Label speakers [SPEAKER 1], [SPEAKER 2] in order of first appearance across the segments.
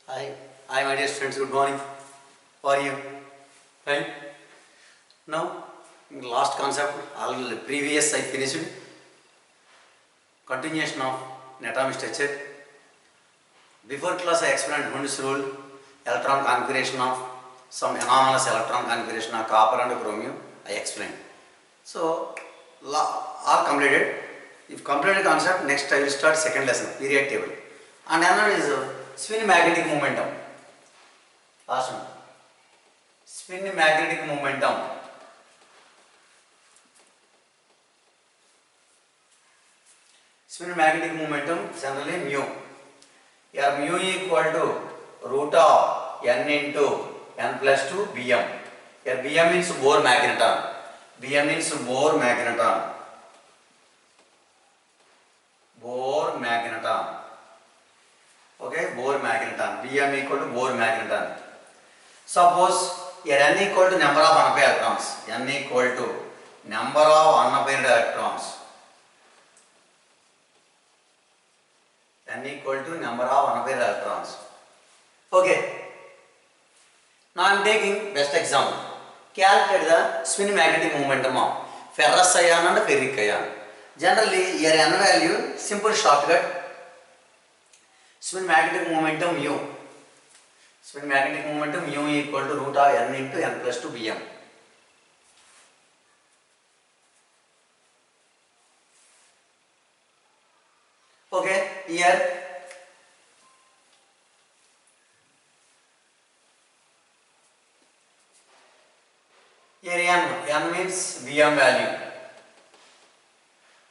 [SPEAKER 1] Hi, my dear students. Good morning. How are you? Fine. Now, last concept, all previous I finished. Continuation of atomic structure. Before class, I explained Hund's rule, electron configuration of some anomalous electron configuration of copper and chromium. I explained. So, all completed. If completed concept, next I will start second lesson, period table. And another is spin magnetic momentum. Last one. Spin magnetic momentum. Spin magnetic momentum generally mu. Here mu equal to root of n into n plus 2 Bm. Here Bm means Bohr magneton. Bm means Bohr magneton. Bohr magneton. Okay, Bohr magneton. Bm equal to Bohr magneton. Suppose here n equal to number of unpaired electrons. N equal to number of unpaired electrons. N equal to number of unpaired electrons. Okay. Now I am taking best example. Calculate the spin magnetic momentum of ferrous ion and ferric ion. Generally, here n value, simple shortcut. Spin magnetic momentum mu. Spin magnetic momentum mu equal to root of n into n plus 2 Bm. Okay, here n means Bm value.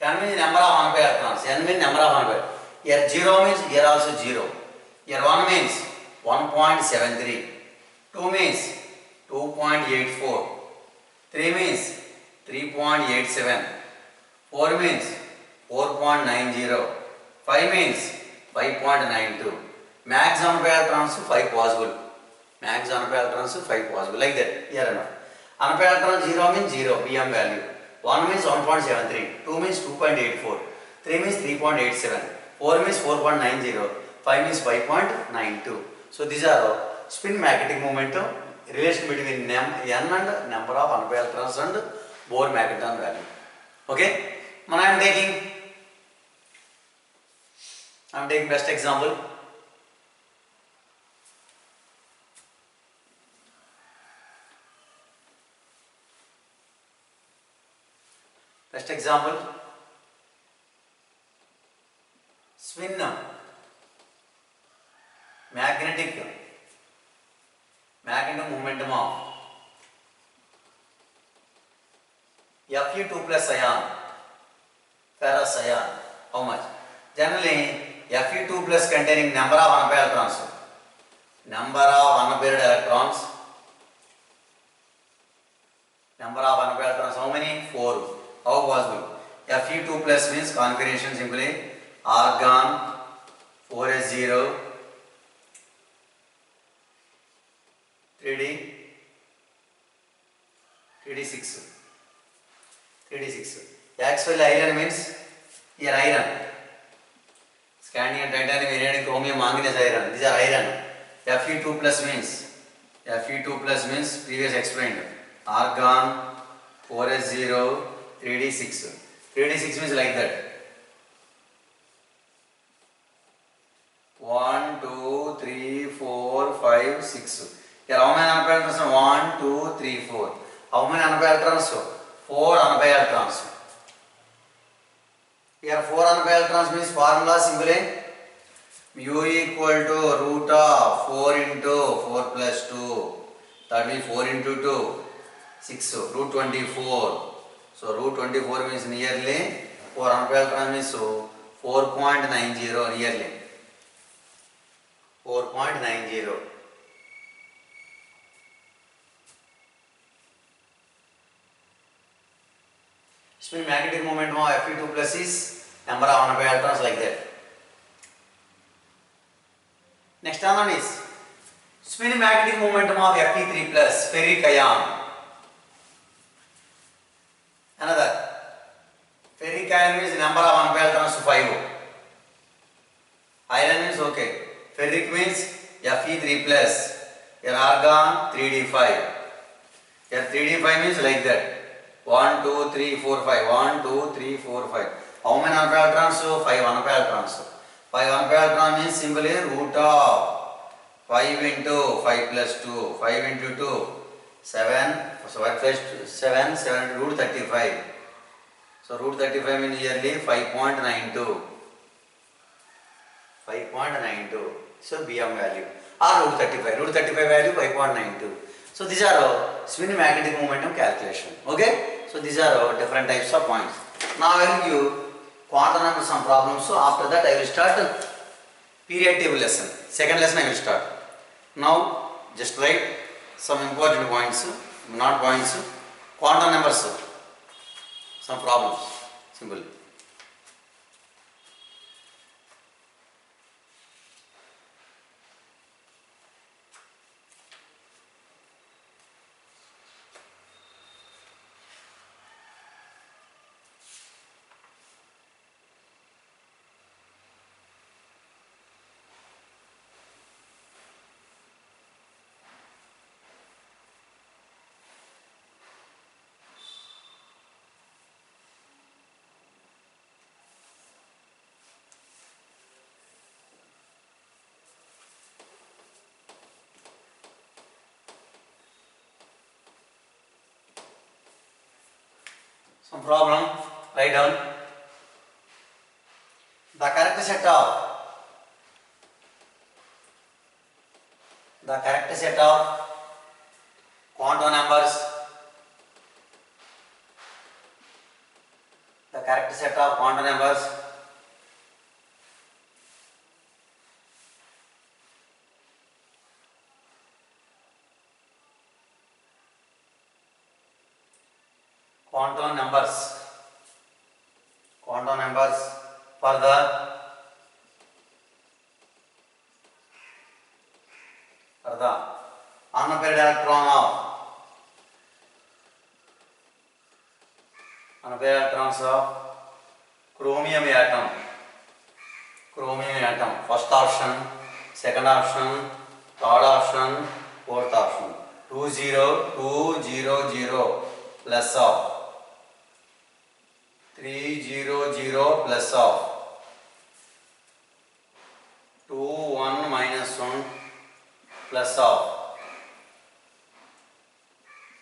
[SPEAKER 1] N means number of unpaired electrons. N means number of unpaired. Here 0 means here also 0. Here 1 means 1.73. 2 means 2.84. 3 means 3.87. 4 means 4.90. 5 means 5.92. Max unpaired electrons 5 possible. Max unpaired electrons 5 possible. Like that. Here enough. Unpaired electron 0 means 0 Bm value. 1 means 1.73. 2 means 2.84. 3 means 3.87. 4 means 4.90. 5 means 5.92. So these are spin magnetic momentum relation between n and number of unpaired electrons and Bohr magneton value. Okay. Now I am taking best example. Best example. Spin magnetic momentum of Fe2 plus ion, ferrous ion. How much? Generally, Fe2 plus containing number of unpaired electrons. Number of unpaired electrons. Number of unpaired electrons. How many? 4. How possible? Fe2 plus means configuration simply argon 4s0 3d6. Actually iron means here iron. Scandium, titanium, iridium, chromium, manganese, iron. These are iron. Fe2 plus means previous explained. Argon 4s0 3d6. 3d6 means like that. 1, 2, 3, 4, 5, 6. Here how many unpaired electrons? 1, 2, 3, 4. How many unpaired electrons? 4 unpaired electrons. Here 4 unpaired electrons means formula simply mu equal to root of 4 into 4 plus 2. That will be 4 into 2. 6. Root 24. So root 24 means nearly 4 unpaired electrons means 4.90 nearly. 4.90. Spin magnetic momentum of Fe2 plus is number of unpaired electrons like that. Next one is spin magnetic momentum of Fe3 plus ferric ion. Another ferric ion means number of unpaired electrons 5. Iron means okay. Ferric means Fe3 plus. Here argon 3d5. Here 3d5 means like that. 1, 2, 3, 4, 5. 1, 2, 3, 4, 5. How many unpaired electrons? 5 unpaired electrons. 5 unpaired electrons means simply root of 5 into 5 plus 2. 5 into 2. 7. So what plus 7? 7 root 35. So root 35 means yearly 5.92. 5.92. So BM value. Or root 35. Root 35 value 5.92. So these are spin magnetic momentum calculation. Okay? So these are different types of points. Now I will give you quantum number some problems. So after that I will start period table lesson. Second lesson I will start. Now just write some important points, not points, quantum numbers, some problems. Simple. Some problem, write down. The correct set of quantum numbers. The correct set of quantum numbers. Quantum numbers for the unpaired electrons of chromium atom. First option, second option, third option, fourth option. 2 0 2 0 0 plus of 3 0 0 plus of 2 1 minus 1 plus of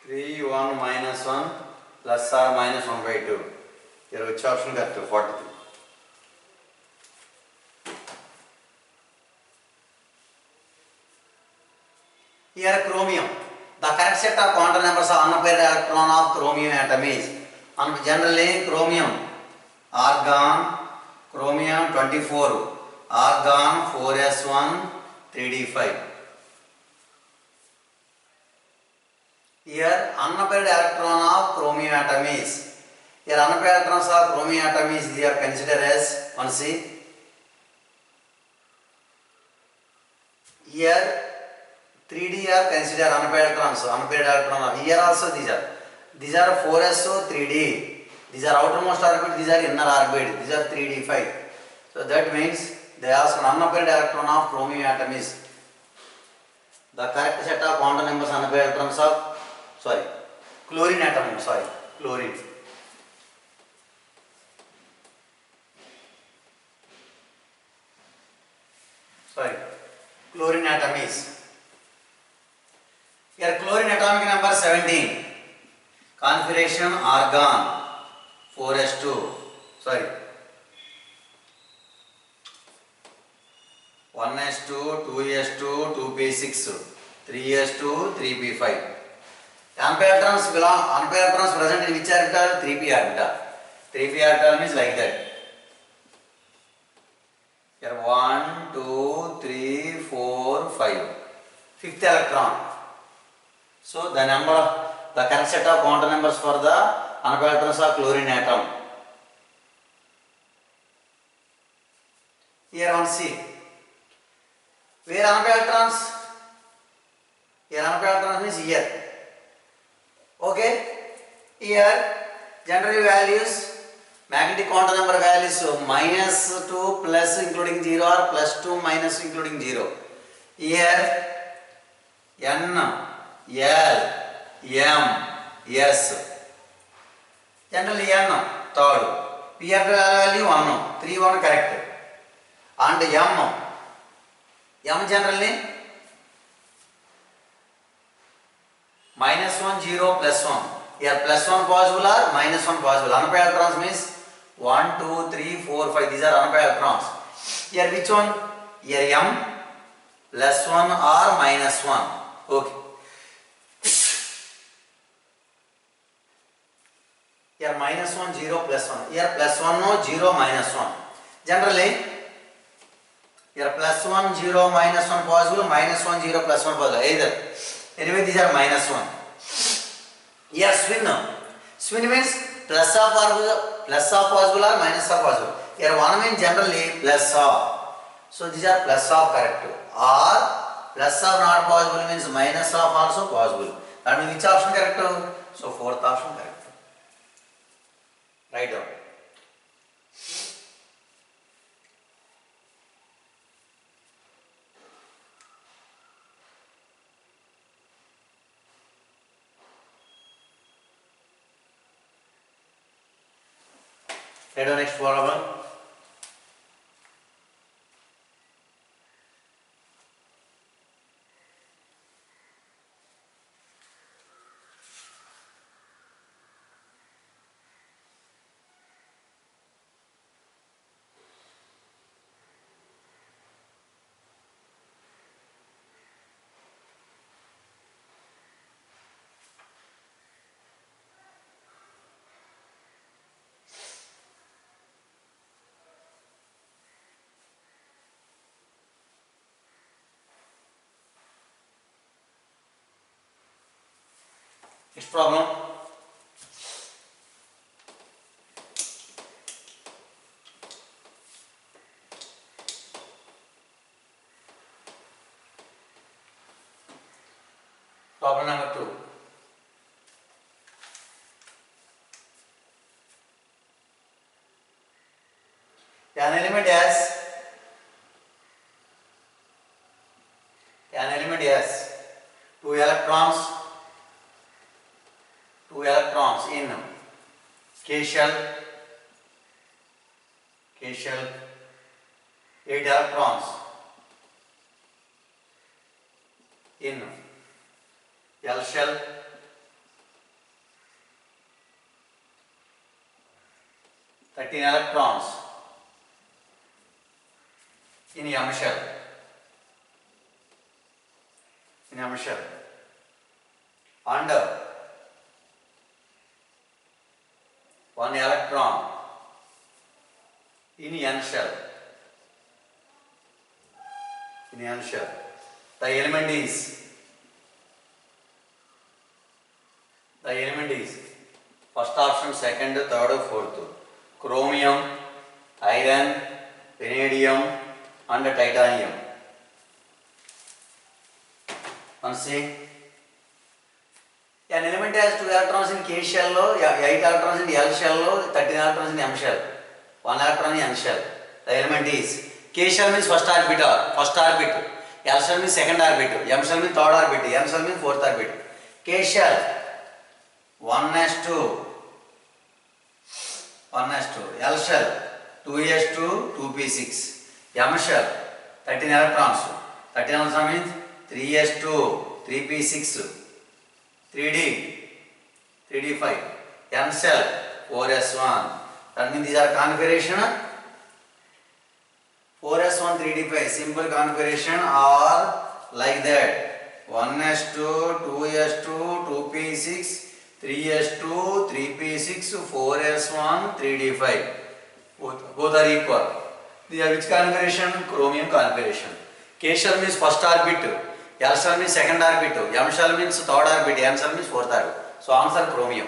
[SPEAKER 1] 3 1 minus 1 plus or minus 1 by 2. Here which option got to 42? Here chromium. The correct set of quantum numbers of unpaired electron of chromium atom is generally chromium, argon, chromium 24, argon 4s1, 3d5. Here unpaired electron of chromium atom is, here unpaired electrons of chromium atom is they are considered as 1c. Here 3d are considered unpaired electrons. Here also these are 4s, 3d. These are outermost orbit, these are inner orbit. These are 3d5. So that means they ask unpaired electron of chromium atom is the correct set of quantum numbers unpaired electrons of chlorine atom. Chlorine. Chlorine atom is. Here chlorine atomic number 17. Configuration argon 4s2. 1s2, 2s2, 2p6, 3s2, 3p5. Unpaired electrons present in which orbital? 3p orbital. 3p orbital means like that. Here 1, 2, 3, 4, 5. Fifth electron. So the correct set of quantum numbers for the unpaired electrons of chlorine atom. Here 1c. Where unpaired electrons? Here unpaired electrons means here. Okay? Here general values, magnetic quantum number values -2 plus including 0 or +2 minus including 0. Here N, L, M, S. Generally N, third. Here value 1, 3, 1 correct. And M generally -1, 0, +1. Here +1 possible or -1 possible. Unpaired electrons means 1, 2, 3, 4, 5. These are unpaired electrons. Here which one? Here M +1 or -1. Okay. Here -1, 0, +1. Here +1 no, 0, -1. Generally here +1, 0, -1 possible, -1, 0, +1 possible. Either. Anyway, these are -1. Here swing. Swing means plus of possible or minus of possible. Here 1 means generally plus of. So these are plus of correct. Or plus of not possible means minus of also possible. That means which option correct? So fourth option correct. Write down. Write down next problem. Next problem. Problem number 2. An element has two electrons in K shell, 8 electrons in L shell, 13 electrons in M shell. And 1 electron in N shell. The element is first option, second, third, fourth. Chromium, iron, vanadium and titanium. And see, an element has 2 electrons in K shell, 8 electrons in L shell, 13 electrons in M shell, 1 electron in N shell. The element is K shell means first orbit, L shell means second orbit, M shell means third orbit, N shell means fourth orbit. K shell 1s2, L shell 2s2, 2p6, M shell 13 electrons. 13 electrons means 3s2, 3p6, 3d5, N shell 4s1. That means these are configuration 4s1, 3d5. Simple configuration are like that: 1s2, 2s2, 2p6, 3s2, 3p6, 4s1, 3d5. Both are equal. These are which configuration? Chromium configuration. K shell means first orbit, L shell means second orbit, M shell means third orbit, N shell means fourth orbit. So answer chromium.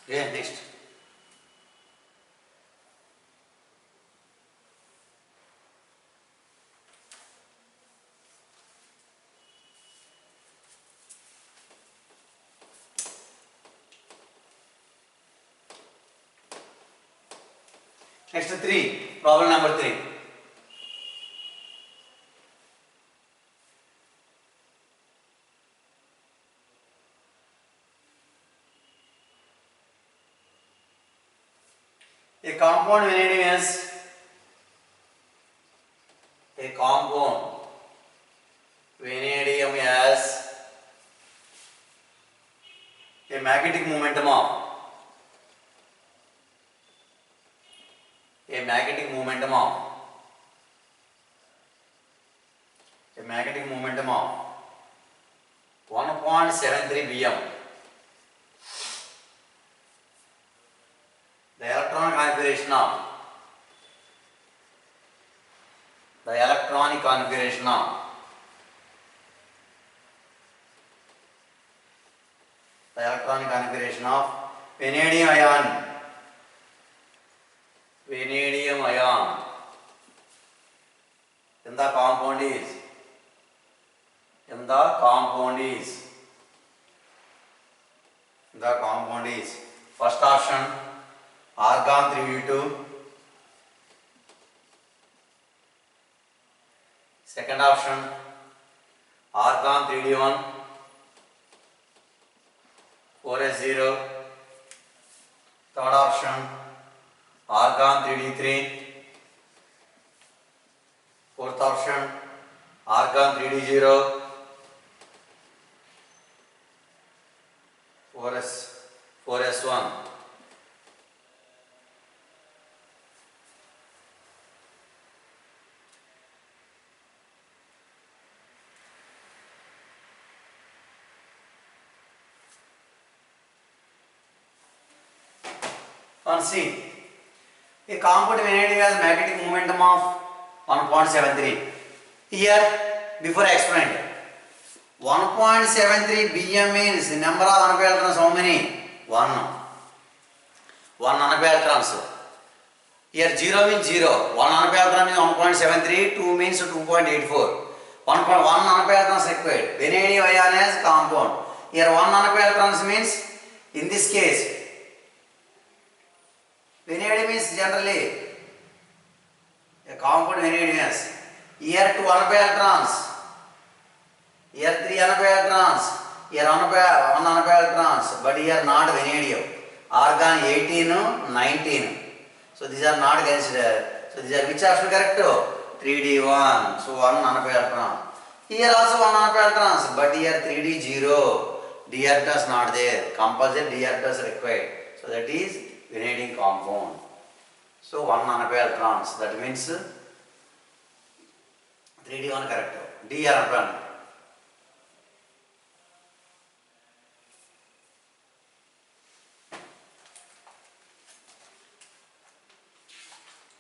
[SPEAKER 1] Okay, next. Next 3, problem number 3. A compound vanadium has a magnetic momentum of a magnetic momentum of 1.73 bm. The electronic configuration of vanadium ion in the compound is first option argon 3v2, second option argon 3d1 4s0, third option argon 3d3, fourth option argon 3d0, 4s1. On C, a compound vanadium has magnetic momentum of 1.73. Here, before I explained, 1.73 bm means the number of unpaired electrons how many? 1. 1 unpaired electrons. Here 0 means 0. 1 unpaired electron means 1.73. 2 means 2.84. 1.1 unpaired electrons required. Vanadium ion has compound. Here 1 unpaired electrons means, in this case, vanadium is generally a compound vanadium has. Here 2 unpaired electrons. Here 3 unpaired electrons. Here 1 unpaired electrons. But here not vanadium. Argon 18, 19. So these are not considered. So these are which option correct? 3d1. So 1 unpaired electron. Here also 1 unpaired electrons. But here 3d0. D electrons not there. Compulsory D electrons required. So that is vanadium compound. So 1 unpaired electrons. That means 3d1 correct. D electron.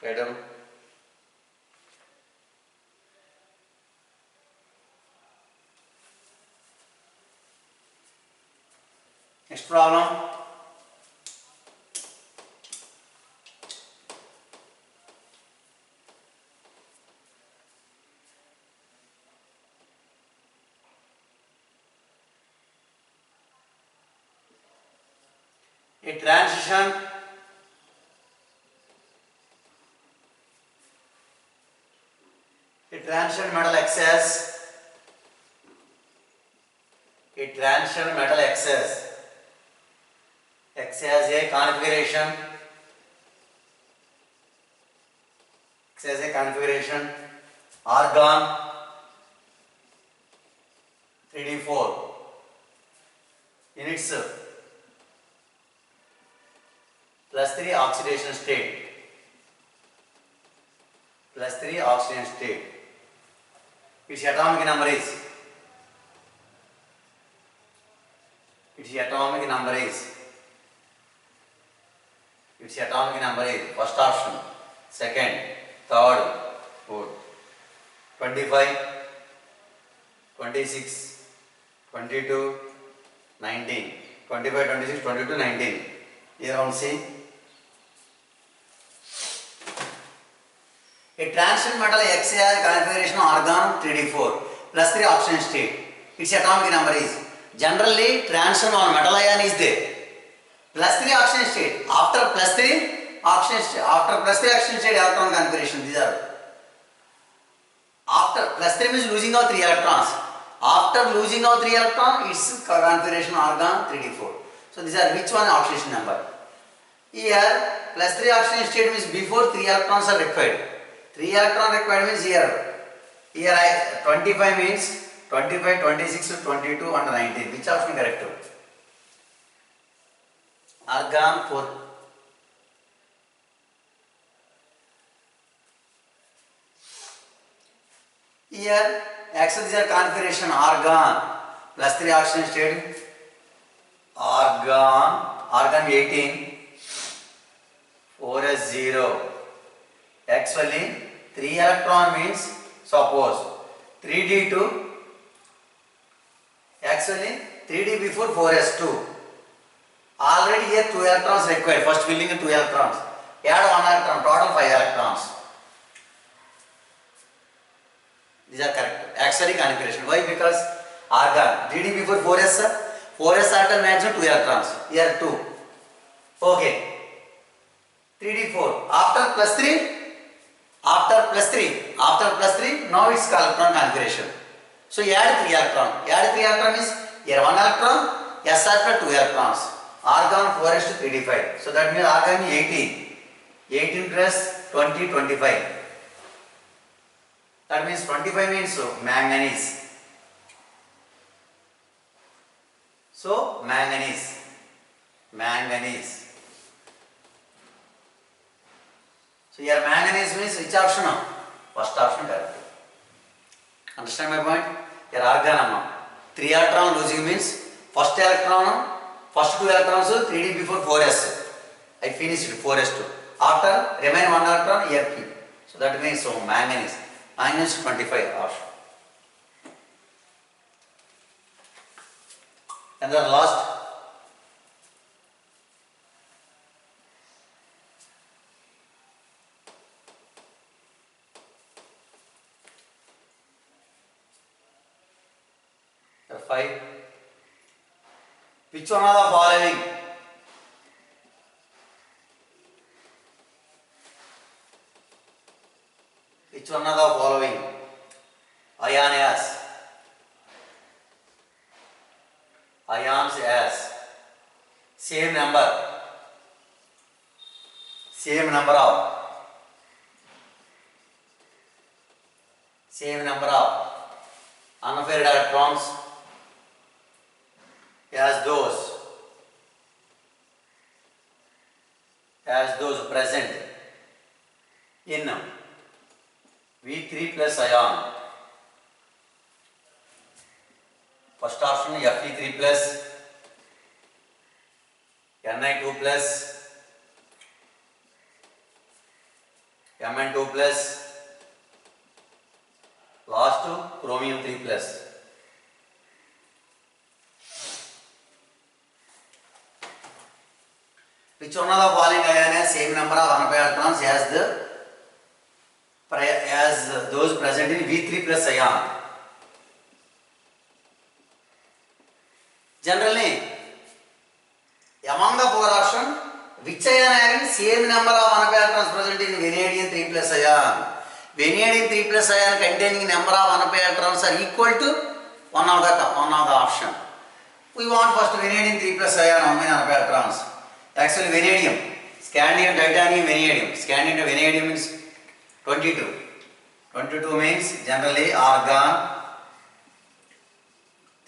[SPEAKER 1] Adam. Next problem. A transition metal X has a configuration argon 3d4 in its +3 oxidation state. Its atomic number is first option, second, third, fourth, 25, 26, 22, 19, 25, 26, 22, 19. Here on see. A transition metal XAR configuration argon 3d4 plus 3 oxygen state. Its atomic number is, generally transition on metal ion is there. Plus 3 oxygen state. After plus 3 oxygen state, electron configuration. These are. After plus 3 means losing of 3 electrons. After losing of 3 electrons, its configuration argon 3d4. So these are which one oxidation number? Here plus 3 oxygen state means before 3 electrons are required. 3 electron required means here. Here I 25 means 25, 26, 22 and 19. Which option correct? Argon 4. Here actually these are configuration argon plus 3 oxygen state. Argon 18. 4s0. Actually 3 electron means suppose 3d2. Actually 3d before 4s2. Already here 2 electrons required. First filling in 2 electrons. Add 1 electron. Total 5 electrons. These are correct. Actually configuration. Why? Because argon 3d before 4s. 4s atom maximum 2 electrons. Here 2. Okay. 3d4. After plus 3. Now it's electron configuration. So you add 3 electron. Add 3 electron is here 1 electron. S after 2 electrons. Argon 4s/3d5. So that means argon 18. 18 plus 20, 25. That means 25 means so manganese. So manganese. So here manganese means which option? First option correct. Understand my point? Here argon 3 electron losing means first 2 electrons 3d before 4s. I finished 4s2. After remain 1 electron here keep. So that means so manganese. Minus 25 option. And then last. Number 5. Which one of the following? Which one of the following? Ions as same number of unpaired electrons as those present in V3 plus ion. First option Fe3 plus, Ni2 plus, Mn2 plus, last chromium 3 plus. Which one of the following ion has same number of unpaired electrons as those present in V3 plus ion? Generally, among the 4 options, which ion having same number of unpaired electrons present in vanadium 3 plus ion? Vanadium 3 plus ion containing number of unpaired electrons are equal to one of the option. We want first vanadium 3 plus ion, how many unpaired electrons? Actually vanadium, scandium, titanium, vanadium. Scandium to vanadium means 22. 22 means generally argon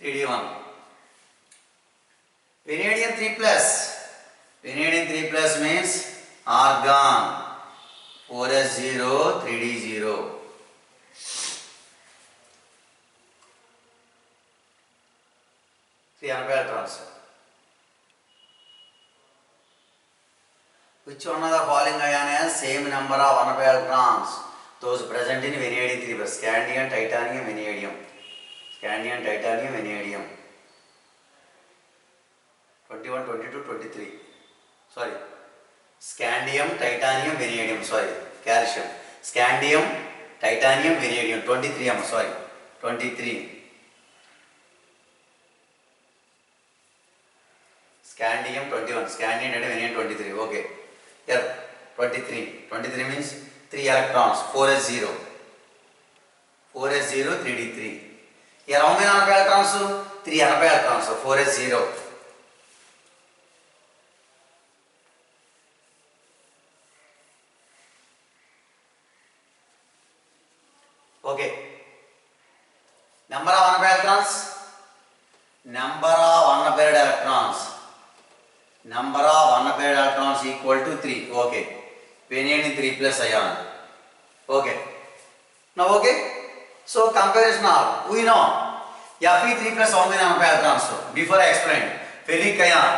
[SPEAKER 1] 3d1. Vanadium 3 plus means argon 4s0 3d0. Three unpaired electrons. Which one of the following ion has same number of unpaired electrons? Those present in vanadium 3 plus, scandium, titanium, vanadium. 21, 22, 23. sorry, scandium, titanium, vanadium, sorry, calcium, scandium, titanium, vanadium, 23 sorry, 23. Scandium 21, scandium and vanadium 23, okay. Here 23, 23 means 3 electrons, 4s0, 4s0, 3d3. Here how many electrons? 3 electrons, 4s0. Okay. Number of electrons? Number of unpaired electrons. Number of unpaired electrons equal to 3. Okay. Vanadium 3 plus ion. Okay. Now okay. So comparison of we know Fe3 plus how many unpaired electrons? Before I explained. Ferric ion.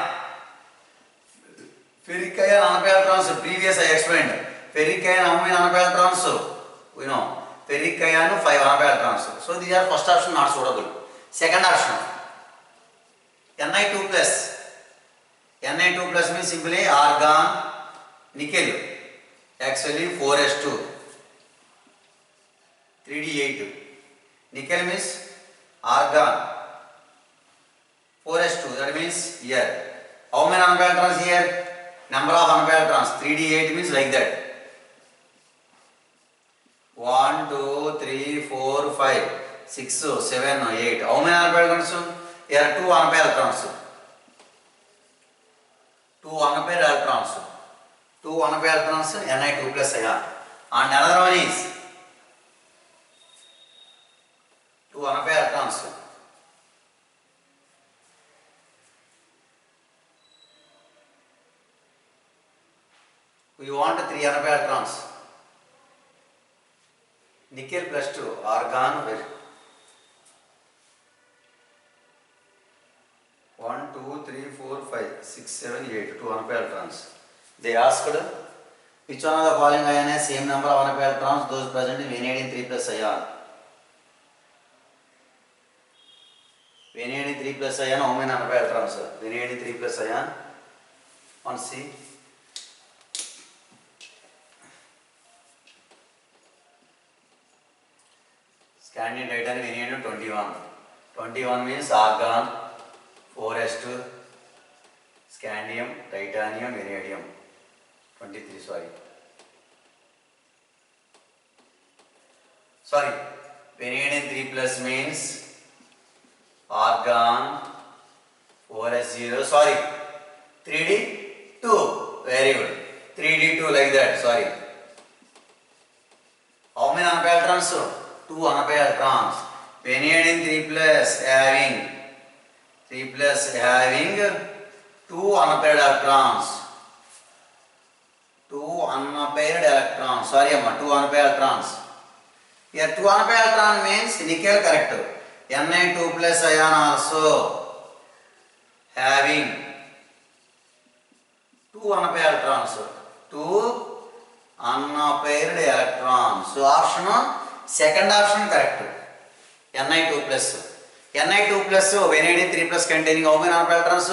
[SPEAKER 1] Ferric ion unpaired electrons. Previous I explained. Ferric ion how many unpaired electrons? We know. Ferric ion 5 unpaired electrons. So these are first option not suitable. Second option. Ni2 plus. Ni2 plus means simply argon, nickel. Actually 4s2. 3d8. Nickel means argon. 4s2. That means here. How many unpaired electrons here? Number of unpaired electrons. 3d8 means like that. 1, 2, 3, 4, 5, 6, 7, 8. How many unpaired electrons? Here are 2 unpaired electrons. 2 unpaired electrons. 2 unpaired electrons, Ni2 plus ion. And another one is 2 unpaired electrons. We want 3 unpaired electrons. Nickel plus 2, argon. 1, 2, 3, 4, 5, 6, 7, 8, 2 unpaired electrons. They asked which one of the following ion has same number of unpaired electrons, those present in vanadium 3 plus ion. Vanadium 3 plus ion, how many unpaired electrons? Vanadium 3 plus ion, on C. Scandium, titanium, vanadium 21. 21 means argon, 4s2, scandium, titanium, vanadium. 23, sorry. Sorry, vanadium 3 plus means argon, 4s0, sorry, 3d2, very good. 3d2 like that, sorry. How many unpaired electrons? 2 unpaired electrons. Vanadium 3 plus having 2 unpaired electrons. 2 unpaired electrons. Sorry, Amma, 2 unpaired electrons. Here 2 unpaired electron means nickel correct. Ni2 plus ion also having 2 unpaired electrons. 2 unpaired electrons. So option second option correct. Ni2 plus. Ni2 plus vanadium 3 plus containing how many unpaired electrons?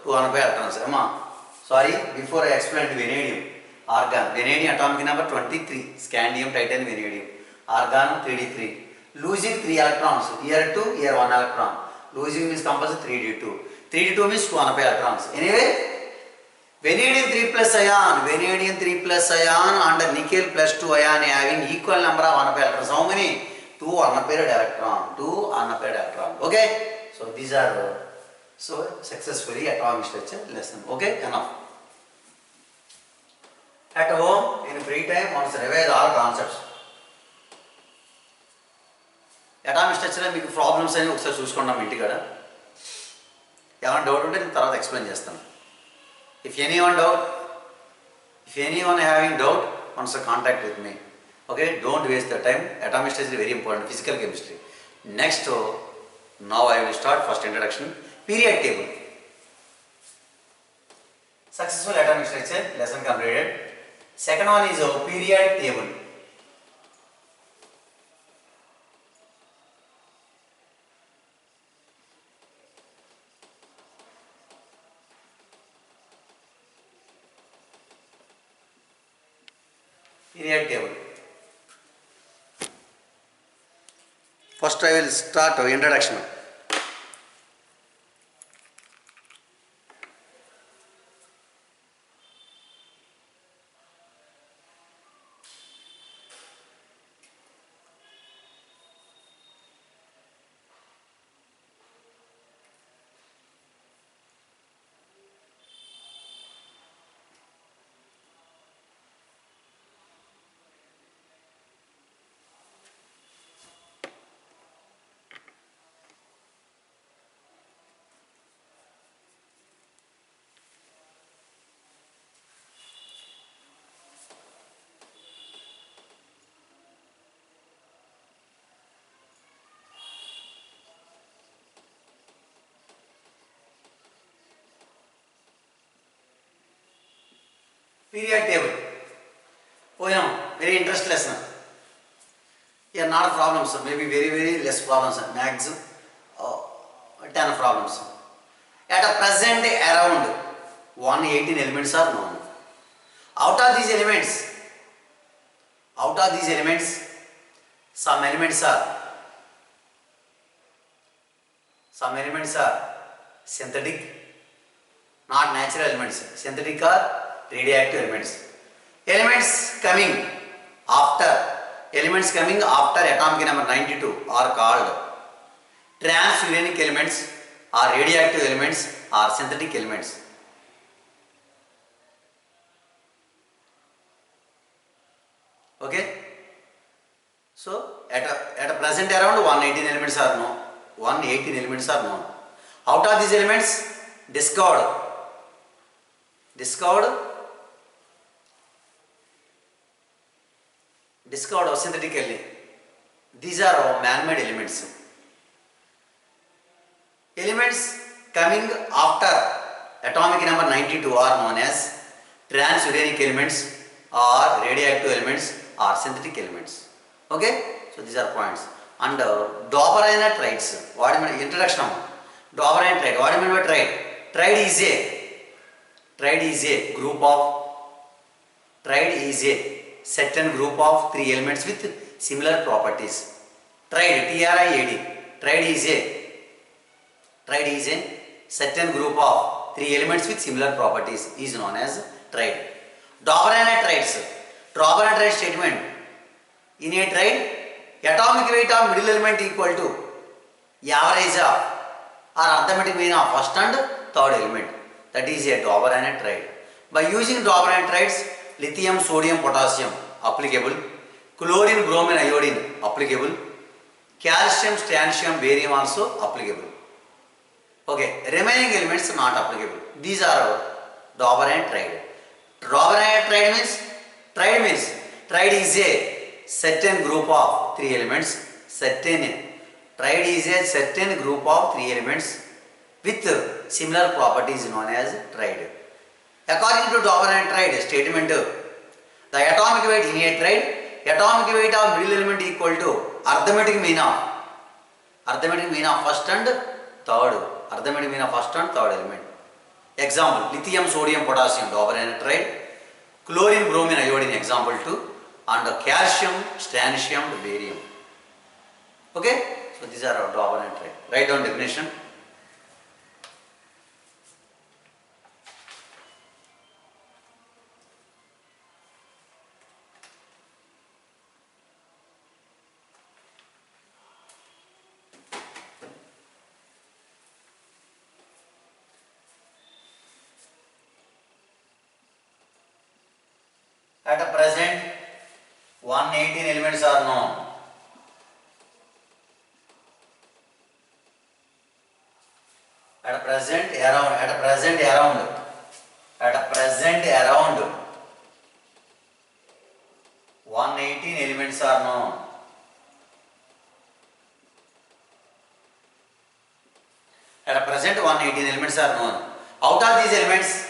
[SPEAKER 1] 2 unpaired electrons. Amma, sorry, before I explained vanadium. Argon, vanadium atomic number 23, scandium, titanium, vanadium. Argon 3d3. Losing 3 electrons. Here 2, here 1 electron. Losing means compulsory 3d2. 3d2 means 2 unpaired electrons. Anyway, vanadium 3 plus ion and nickel plus 2 ion having equal number of unpaired electrons. How many? 2 unpaired electron. 2 unpaired electron. Okay? So these are so successfully atomic structure lesson. Okay? Enough. At home, in free time, once revise all concepts. Atomic structure మీకు problems అని ఒకసారి చూసుకుంటాం ఇంటికాడ. ఏమైనా doubt ఉంటే నేను తర్వాత explain చేస్తాను. If anyone having doubt, wants to contact with me. Okay, don't waste the time. Atomic structure is very important. Physical chemistry. Next, now I will start first introduction. Period table. Successful atomic structure lesson completed. Second one is a period table. Period table. First I will start introduction. Period table. Oh yeah, very interesting lesson. Here not problems, maybe very less problems, max 10 problems. At a present around 118 elements are known. Out of these elements, some elements are synthetic, not natural elements. Synthetic are radioactive elements. Elements coming after atomic number 92 are called transuranic elements, or radioactive elements, or synthetic elements. Okay? So at a present around 118 elements are known. Out of these elements, discovered synthetically. These are man-made elements. Elements coming after atomic number 92 are known as transuranic elements, or radioactive elements, or synthetic elements. Okay? So these are points. And Dauber trides. What do you mean? Introduction. Dauber tride. What do you mean by tride? Tride is a certain group of three elements with similar properties. Tride, T-R-I-A-D. Tride is a certain group of three elements with similar properties is known as tride. Dauber trides. Dauber tride statement. In a tride, atomic weight of middle element equal to average of or arithmetic mean of first and third element. That is a Dauber tride. By using Dauber trides, lithium, sodium, potassium applicable, chlorine, bromine, iodine applicable, calcium, strontium, barium also applicable. Okay, remaining elements not applicable. These are Dauber tride. Dauber tride means tride is a certain group of three elements. Tride is a certain group of three elements with similar properties known as tride. According to Dauber tride statement, the atomic weight in a tride, atomic weight of middle element equal to arithmetic mean of first and third element. Example: lithium, sodium, potassium, Dauber tride; chlorine, bromine, iodine, example 2, and calcium, strontium, barium. Okay, so these are our Dauber tride. Write down definition. At a present, 118 elements are known. At a present around 118 elements are known. At a present 118 elements are known. Out of these elements,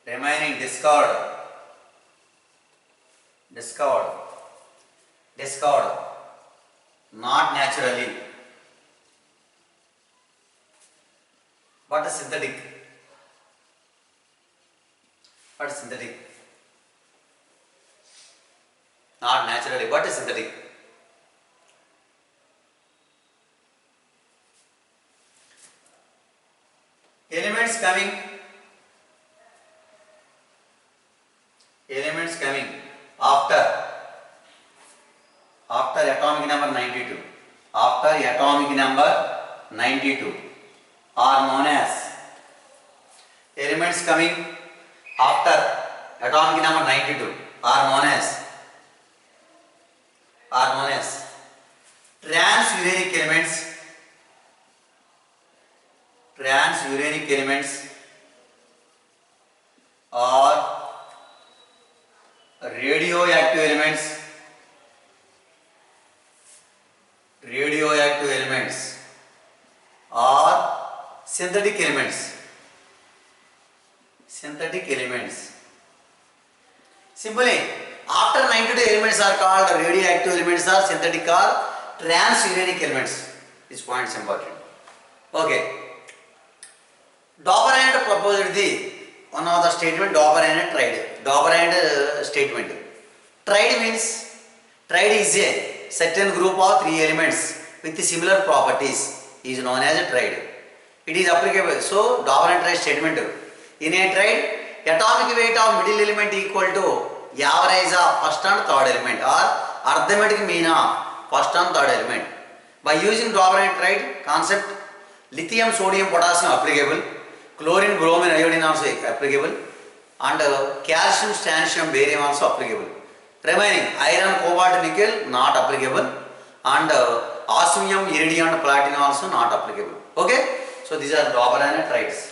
[SPEAKER 1] remaining discovered, discovered, not naturally, but synthetic, but synthetic, not naturally, but synthetic. Elements coming, elements coming after atomic number 92, after atomic number 92 are known as, elements coming after atomic number 92 are known as transuranic elements, transuranic elements or radioactive elements, radioactive elements or synthetic elements, synthetic elements. Simply, after 92 elements are called radioactive elements or synthetic or transuranic elements. This point is important. Okay. Dauber proposed the one of the statement. Dauber tried. Dauber statement. Tried means, tried is a certain group of three elements with similar properties is known as a tried. It is applicable. So Dauber tried statement. In a tried, atomic weight of middle element equal to average of first and third element or arithmetic mean of first and third element. By using Dauber tried concept, lithium, sodium, potassium applicable, chlorine, bromine, iodine also applicable, and calcium, strontium, barium also applicable. Remaining iron, cobalt, nickel not applicable, and osmium, iridium and platinum also not applicable. Okay, so these are Dauber trieds.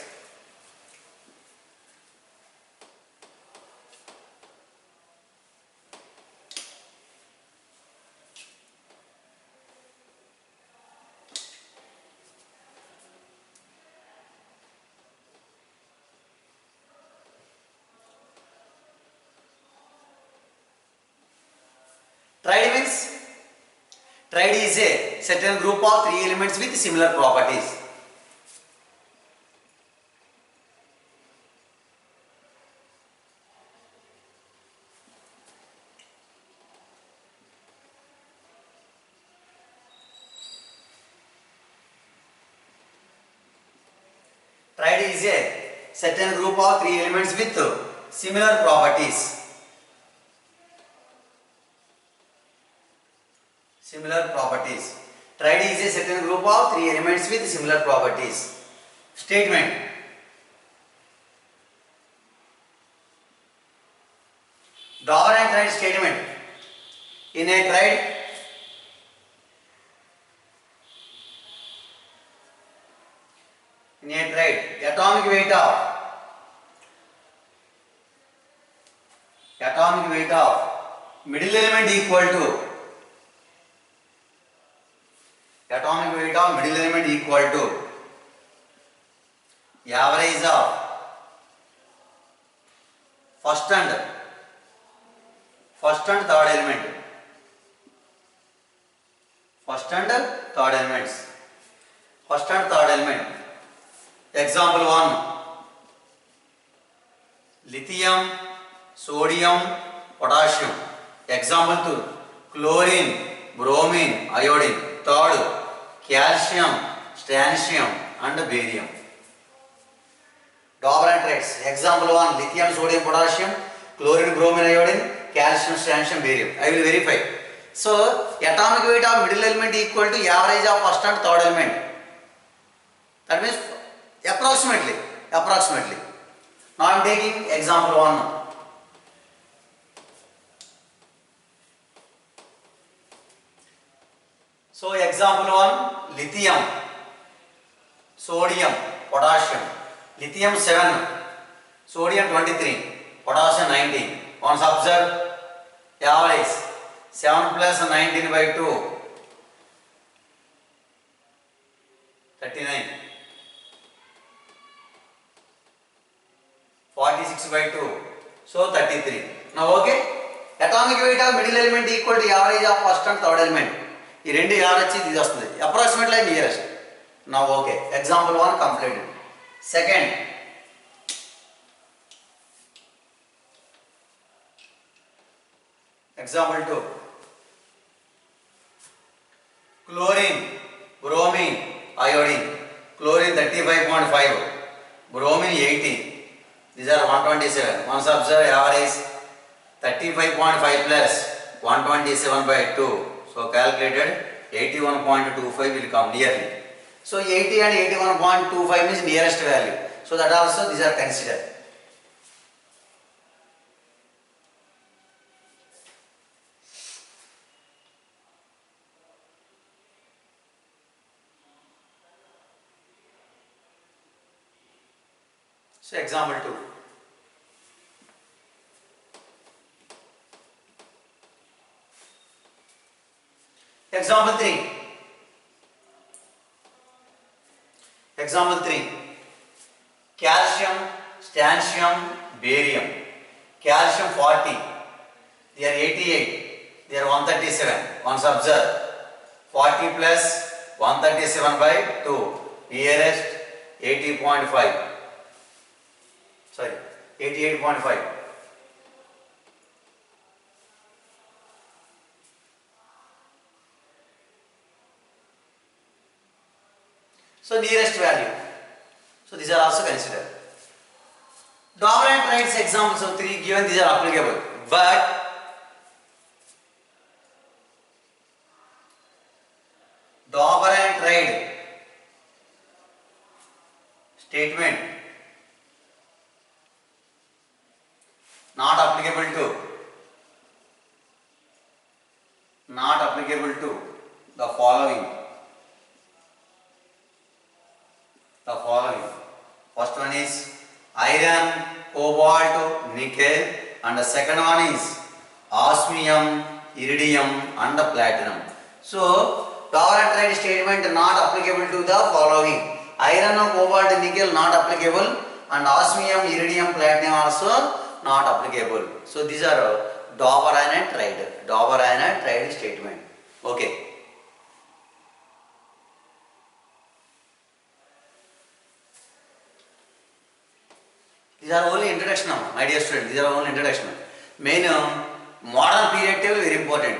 [SPEAKER 1] Tried means, tried is a certain group of three elements with similar properties. Tried is a certain group of three elements with similar properties. Similar properties. Tried is a certain group of three elements with similar properties. Statement. Dauber and tried statement. In a tried, atomic weight of middle element equal to average of first and third element. First and third elements. First and third element. Example 1. Lithium, sodium, potassium. Example 2. Chlorine, bromine, iodine. Third, calcium, strontium and barium. Dauber traits. Example 1. Lithium, sodium, potassium, chlorine, bromine, iodine, calcium, strontium, barium. I will verify. So, atomic weight of middle element equal to average of first and third element. That means approximately. Now I am taking example 1. So example 1, lithium, sodium, potassium. Lithium 7, sodium 23, potassium 19. Once observe, average 7 plus 19 by 2, 39. 46 by 2, so 33. Now okay, atomic weight of middle element equal to average of first and third element. ఈ రెండు add వచ్చి ఇది వస్తుంది approximately nearest. నా okay, example 1 completed. Second, example 2, chlorine, bromine, iodine. Chlorine 35.5, bromine 80. These are 127. Once observe average 35.5 plus 127 by 2. So calculated 81.25 will come nearly. So 80 and 81.25 is nearest value. So that also these are considered. So example 2. Example 3. Example 3. Calcium, strontium, barium. Calcium 40. They are 88. They are 137. Once observe. 40 plus 137 by 2. Nearest 80.5. Sorry, 88.5. So nearest value. So these are also considered. Dauber and Wright's examples of 3 given, these are applicable. But Dauber and Wright statement not applicable to the following. First one is iron, cobalt, nickel, and the second one is osmium, iridium, and the platinum. So Dauber and Wright statement not applicable to the following: iron, cobalt, nickel not applicable, and osmium, iridium, platinum also not applicable. So these are Dauber and Wright statement. Okay. These are only introduction, my dear students. These are only introduction. Main modern period table very important.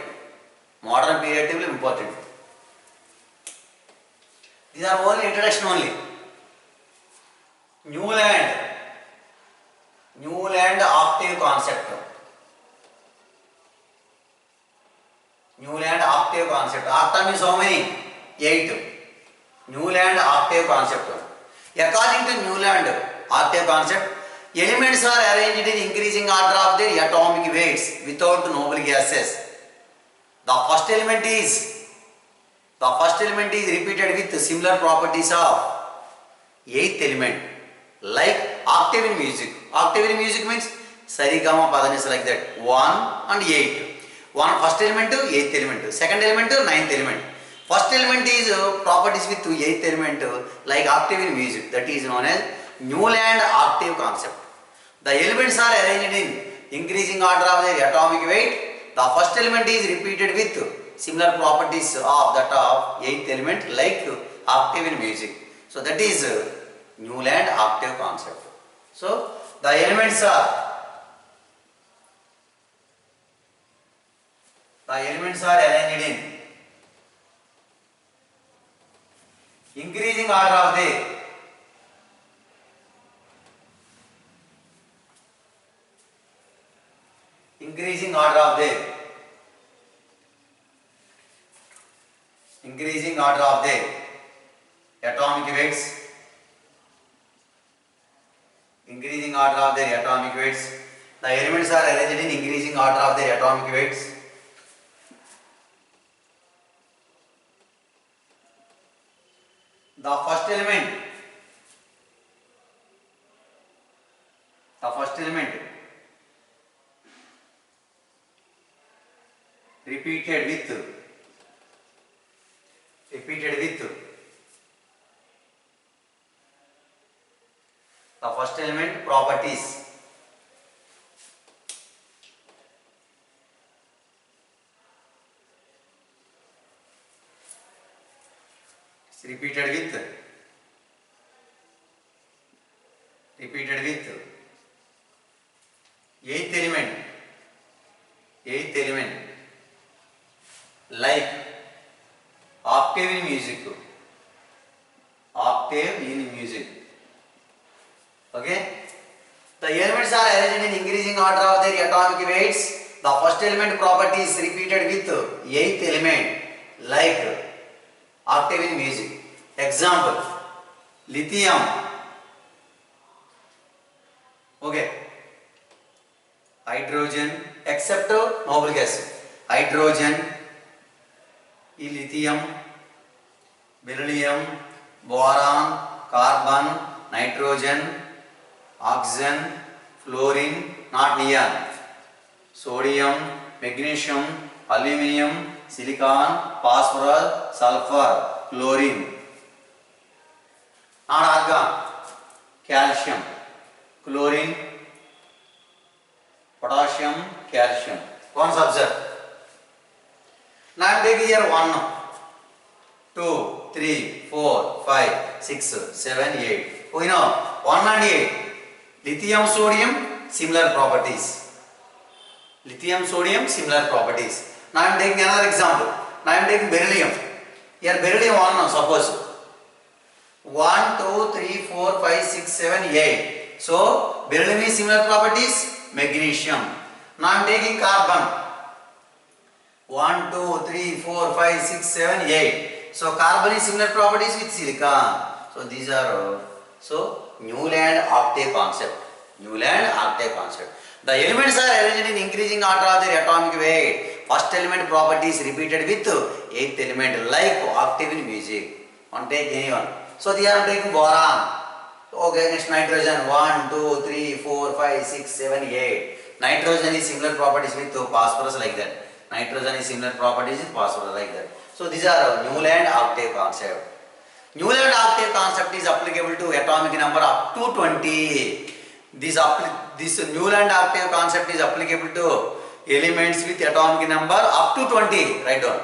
[SPEAKER 1] Modern period table important. These are only introduction only. Newland octave concept. Newland octave concept. Octave means how many? 8. Newland octave concept. According to Newland octave concept, elements are arranged in increasing order of their atomic weights without noble gases. The first element is repeated with similar properties of 8th element. Like octave in music. Octave in music means sarigama padhanisa, like that. 1 and 8. One first element to 8th element. Second element to 9th element. First element is properties with 8th element, like octave in music. That is known as Newland octave concept. The elements are arranged in increasing order of their atomic weight. The first element is repeated with similar properties of that of 8th element, like octave in music. So that is Newland octave concept. So the elements are arranged in increasing order of their atomic weights. Increasing order of their atomic weights. The elements are arranged in increasing order of their atomic weights. The first element repeated with the first element properties repeated with eighth element like octave in music. Okay, the elements are arranged in increasing order of their atomic weights. The first element property is repeated with eighth element like octave in music. Example, lithium. Okay, hydrogen except noble gas. Hydrogen, lithium, beryllium, boron, carbon, nitrogen, oxygen, fluorine, not neon, sodium, magnesium, aluminum, silicon, phosphorus, sulfur, chlorine, not argon, calcium, chlorine, potassium, calcium. Once observe. Now I am taking here 1, 2, 3, 4, 5, 6, 7, 8. We know 1 and 8. Lithium, sodium, similar properties. Lithium, sodium, similar properties. Now I am taking another example. Now I am taking beryllium. Here beryllium 1, suppose 1, 2, 3, 4, 5, 6, 7, 8. So beryllium is similar properties. Magnesium. Now I am taking carbon. 1, 2, 3, 4, 5, 6, 7, 8. So carbon is similar properties with silicon. So these are Newland octave concept. The elements are arranged in increasing order of their atomic weight. First element property is repeated with eighth element like octave in music. One take anyone. So they are taking boron. Okay, next nitrogen. 1, 2, 3, 4, 5, 6, 7, 8. Nitrogen is similar properties with phosphorus like that. So these are Newland octave concept. Newland octave concept is applicable to atomic number up to 20. This Newland octave concept is applicable to elements with atomic number up to 20. Write down.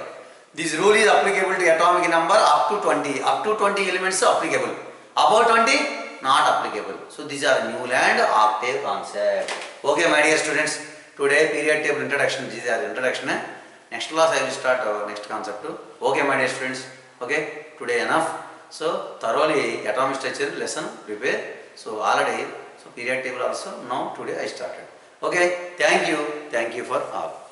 [SPEAKER 1] This rule is applicable to atomic number up to 20. Up to 20 elements are applicable. Above 20, not applicable. So these are Newland octave concept. Okay, my dear students. Today period table introduction. This is our introduction. Next class I will start next concept. Okay, my dear students. Okay, today enough. So thoroughly atomic structure lesson prepare. So already period table also now today I started. Okay, thank you for all.